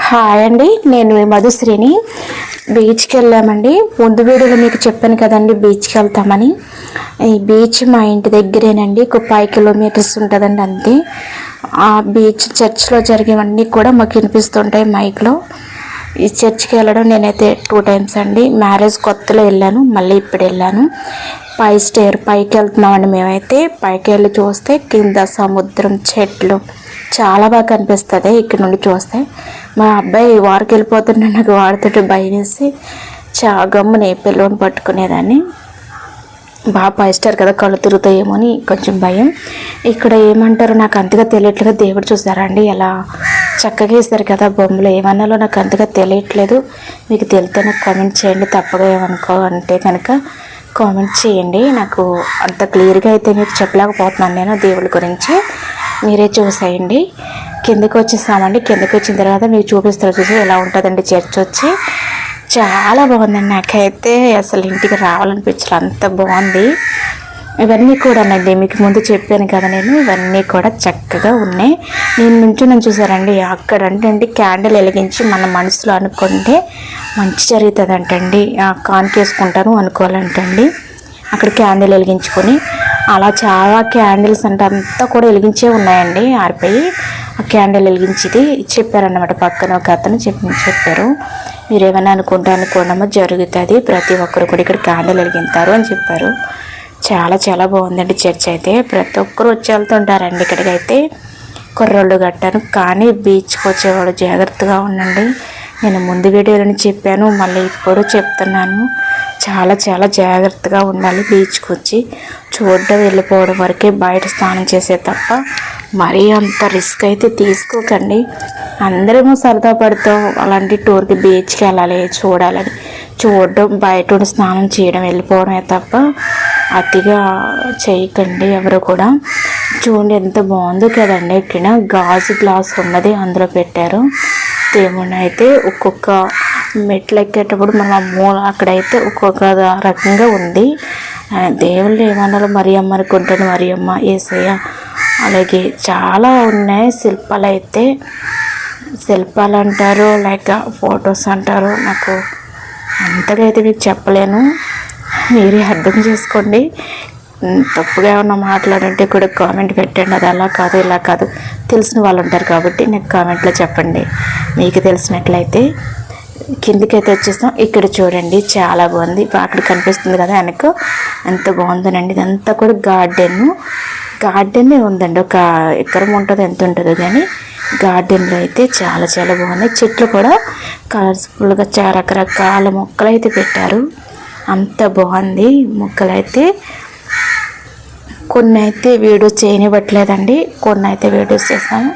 Hi అండి, నేను మీ మధుశ్రీని. బీచ్కి వెళ్ళామండి. ముందు వీడియోలో మీకు చెప్పాను కదండి బీచ్కి వెళ్తామని. ఈ బీచ్ మా ఇంటి దగ్గరేనండి, ఒక 5 కిలోమీటర్స్ ఉంటుందండి అంతే. ఆ బీచ్ చర్చ్లో జరిగేవన్నీ కూడా మాకు వినిపిస్తుంటాయి మైక్లో. ఈ చర్చ్కి వెళ్ళడం నేనైతే 2 టైమ్స్ అండి. మ్యారేజ్ కొత్తలో వెళ్ళాను, మళ్ళీ ఇప్పుడు వెళ్ళాను. పైకి వెళ్తున్నామండి. మేమైతే పైకి వెళ్ళి చూస్తే కింద సముద్రం, చెట్లు చాలా బాగా కనిపిస్తుంది ఇక్కడ నుండి చూస్తే. మా అబ్బాయి వారికి వెళ్ళిపోతుంటే నాకు వాడితో భయం వేసి గమ్ముని పిల్లని పట్టుకునేదాన్ని. బాగా 5 స్టార్ కదా, కళ్ళు తిరుగుతాయేమో అని కొంచెం భయం. ఇక్కడ ఏమంటారో నాకు అంతగా తెలియట్లేదు. దేవుడు చూసారండి ఎలా చక్కగా వేస్తారు కదా బొమ్మలు, ఏమన్నాలో నాకు అంతగా తెలియట్లేదు. మీకు తెలితే నాకు కామెంట్ చేయండి. తప్పగా ఏమనుకో అంటే కనుక కామెంట్ చేయండి. నాకు అంత క్లియర్గా అయితే మీకు చెప్పలేకపోతున్నాను నేను దేవుడి గురించి. మీరే చూసేయండి. కిందకి వచ్చేసామండి. కిందకి వచ్చిన తర్వాత మీకు చూపిస్తారు, చూసి ఎలా ఉంటుందండి చర్చ్ వచ్చి. చాలా బాగుందండి. నాకైతే అసలు ఇంటికి రావాలనిపించలేదు, అంత బాగుంది. ఇవన్నీ కూడానండి మీకు ముందు చెప్పాను కదా నేను, ఇవన్నీ కూడా చక్కగా ఉన్నాయి. నేను చూసారండి అక్కడ అంటే క్యాండిల్ వెలిగించి మన మనసులో అనుకుంటే మంచి జరుగుతుంది అంటండి. కానికేసుకుంటాను అనుకోవాలంటండి. అక్కడ క్యాండిల్ వెలిగించుకొని అలా చాలా క్యాండిల్స్ అంటే అంతా కూడా వెలిగించే ఉన్నాయండి. ఆరిపోయి ఆ క్యాండిల్ వెలిగించింది చెప్పారన్నమాట. పక్కన ఒక అతను చెప్పారు, మీరు ఏమైనా అనుకున్నామో జరుగుతుంది, ప్రతి ఒక్కరు కూడా ఇక్కడ క్యాండిల్ వెలిగిస్తారు అని చెప్పారు. చాలా చాలా బాగుందండి చర్చ్ అయితే. ప్రతి ఒక్కరు వచ్చి వెళ్తుంటారండి ఇక్కడికైతే. కుర్రోళ్ళు గట్టాను, కానీ బీచ్కి వచ్చేవాళ్ళు జాగ్రత్తగా ఉండండి. నేను ముందు వీడియోలను చెప్పాను, మళ్ళీ ఇప్పుడు చెప్తున్నాను. చాలా చాలా జాగ్రత్తగా ఉండాలి. బీచ్కి వచ్చి చూడడం వెళ్ళిపోవడం వరకే, బయట స్నానం చేసే తప్ప మరీ అంత రిస్క్ అయితే తీసుకోకండి. అందరేమో సరదా పడతాం అలాంటి టూర్కి బీచ్కి వెళ్ళాలి చూడాలని, చూడడం బయట స్నానం చేయడం వెళ్ళిపోవడమే తప్ప అతిగా చేయకండి ఎవరు కూడా. చూడండి ఎంత బాగుందో కదండి. ఇక్కడ గాజు గ్లాస్ ఉన్నది అందులో పెట్టారు. దేవుని అయితే ఒక్కొక్క మెట్లు ఎక్కేటప్పుడు మనం అక్కడైతే ఒక్కొక్క రకంగా ఉంది. దేవుళ్ళు ఏమన్నారో మరియమ్మ అనుకుంటాను, మరియమ్మ, యేసయ్య, అలాగే చాలా ఉన్నాయి. శిల్పాలు అంటారు, లేక ఫొటోస్ అంటారు. నాకు అంతగా అయితే మీకు చెప్పలేను, మీరే అర్థం చేసుకోండి. తప్పుగా ఏమన్నా మాట్లాడంటే కూడా కామెంట్ పెట్టండి. అది అలా కాదు ఇలా కాదు, తెలిసిన వాళ్ళు ఉంటారు కాబట్టి నాకు కామెంట్లో చెప్పండి మీకు తెలిసినట్లయితే. కిందికైతే వచ్చేస్తాం. ఇక్కడ చూడండి చాలా బాగుంది. అక్కడ కనిపిస్తుంది కదా వెనక, ఎంత బాగుందనండి. ఇదంతా కూడా గార్డెన్ ఉందండి. ఒక ఎకరం ఉంటుందో ఎంత ఉంటుందో కానీ గార్డెన్లో అయితే చాలా చాలా బాగున్నాయి. చెట్లు కూడా కలర్ఫుల్గా రకరకాల మొక్కలు అయితే పెట్టారు. అంత బాగుంది మొక్కలైతే. కొన్ని అయితే వీడియోస్ చేయనివ్వట్లేదండి, కొన్ని అయితే వీడియోస్ చేస్తాను.